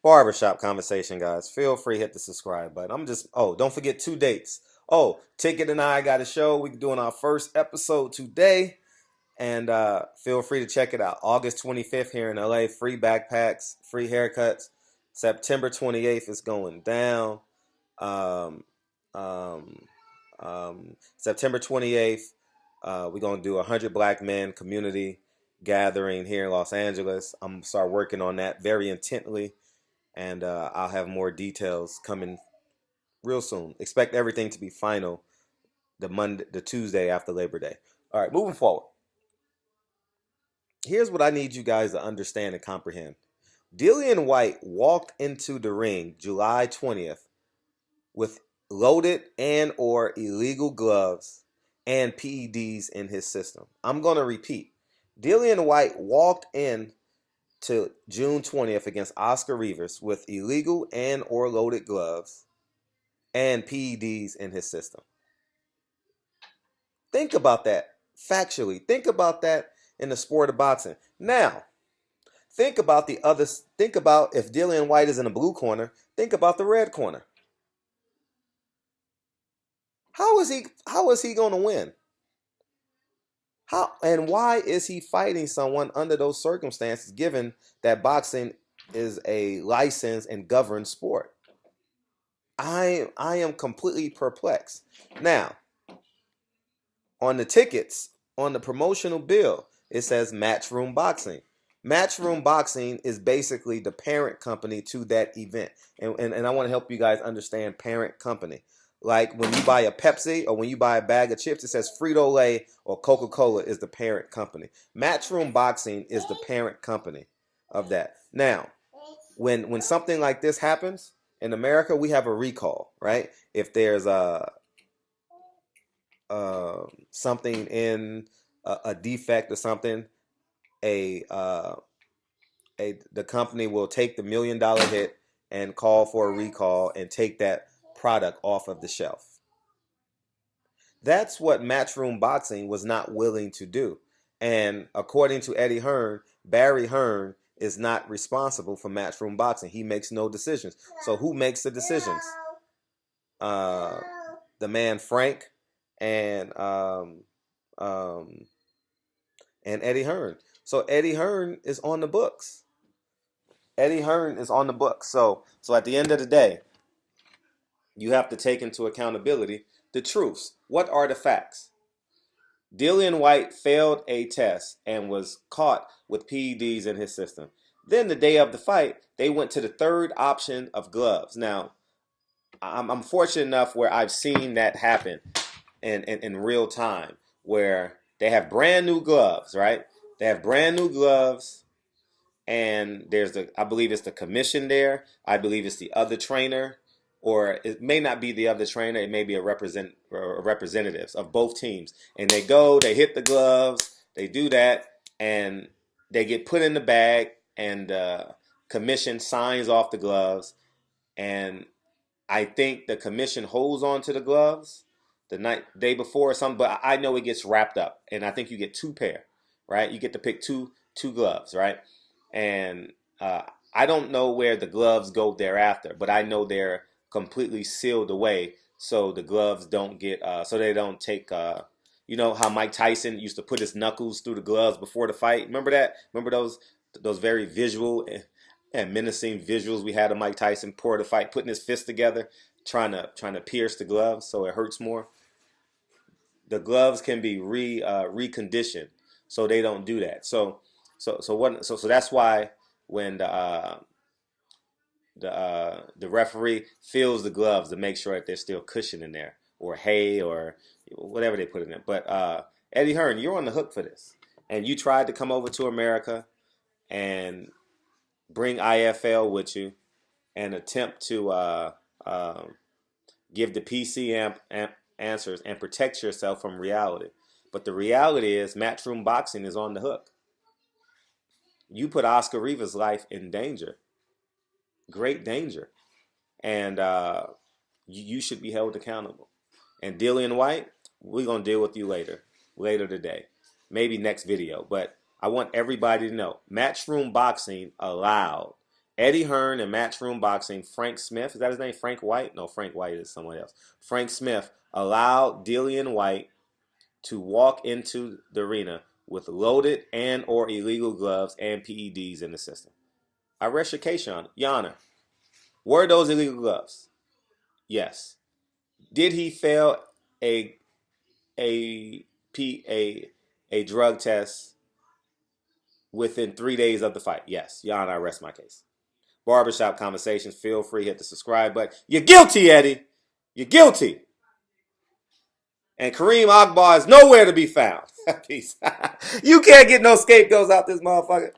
barbershop conversation, guys. Feel free, hit the subscribe button. Don't forget 2 dates. Oh, Ticket and I got a show. We're doing our first episode today. And feel free to check it out. August 25th here in LA. Free backpacks, free haircuts. September 28th is going down. Um, um, September 28th, we're going to do 100 Black Men community gathering here in Los Angeles. I'm going to start working on that very intently. And I'll have more details coming real soon. Expect everything to be final the Tuesday after Labor Day. All right, moving forward. Here's what I need you guys to understand and comprehend. Dillian Whyte walked into the ring July 20th with loaded and or illegal gloves and PEDs in his system. I'm going to repeat. Dillian Whyte walked in to June 20th against Oscar Rivas with illegal and or loaded gloves and PEDs in his system. Think about that factually. Think about that in the sport of boxing. Now, think about if Dillian Whyte is in the blue corner, think about the red corner. How is he going to win? How and why is he fighting someone under those circumstances, given that boxing is a licensed and governed sport? I am completely perplexed. Now, on the tickets, on the promotional bill, it says Matchroom Boxing. Matchroom Boxing is basically the parent company to that event. And I want to help you guys understand parent company. Like when you buy a Pepsi or when you buy a bag of chips, it says Frito-Lay or Coca-Cola is the parent company. Matchroom Boxing is the parent company of that. Now, when something like this happens, in America, we have a recall, right? If there's something in a defect or something, the company will take the $1 million hit and call for a recall and take that product off of the shelf. That's what Matchroom Boxing was not willing to do. And according to Eddie Hearn, Barry Hearn is not responsible for Matchroom Boxing. He makes no decisions. So who makes the decisions? The man Frank and Eddie Hearn. So Eddie Hearn is on the books. Eddie Hearn is on the books. So at the end of the day, you have to take into accountability the truths. What are the facts? Dillian Whyte failed a test and was caught with PEDs in his system. Then the day of the fight, they went to the third option of gloves. Now, I'm fortunate enough where I've seen that happen in real time, where they have brand new gloves, right? They have brand new gloves, and I believe it's the commission there. I believe it's the other trainer, or it may not be the other trainer. It may be a representatives of both teams. And they hit the gloves, they do that, and they get put in the bag, and commission signs off the gloves. And I think the commission holds on to the gloves the day before or something, but I know it gets wrapped up. And I think you get 2 pair, right? You get to pick two gloves, right? And I don't know where the gloves go thereafter, but I know they're completely sealed away, so the gloves don't get, so they don't take, you know how Mike Tyson used to put his knuckles through the gloves before the fight? Remember that? Remember those very visual and menacing visuals we had of Mike Tyson before the fight, putting his fists together, trying to pierce the gloves so it hurts more? The gloves can be reconditioned, so they don't do that. So that's why when the referee feels the gloves to make sure that there's still cushion in there, or hay, or whatever they put in there. But Eddie Hearn, you're on the hook for this, and you tried to come over to America and bring IFL with you and attempt to give the PC answers and protect yourself from reality. But the reality is Matchroom Boxing is on the hook. You put Oscar Rivas' life in danger, great danger, and you should be held accountable. And Dillian Whyte, we're going to deal with you later today, maybe next video. But I want everybody to know, Matchroom Boxing allowed Eddie Hearn in Matchroom Boxing, Frank Smith, is that his name? Frank Whyte? No, Frank Whyte is someone else. Frank Smith allowed Dillian Whyte to walk into the arena with loaded and or illegal gloves and PEDs in the system. I rest your case, Your Honor. Were those illegal gloves? Yes. Did he fail a a a drug test within 3 days of the fight? Yes. Your Honor, I rest my case. Barbershop Conversations, feel free, hit the subscribe button. You're guilty, Eddie. You're guilty. And Kareem Akbar is nowhere to be found. Peace. You can't get no scapegoats out this motherfucker.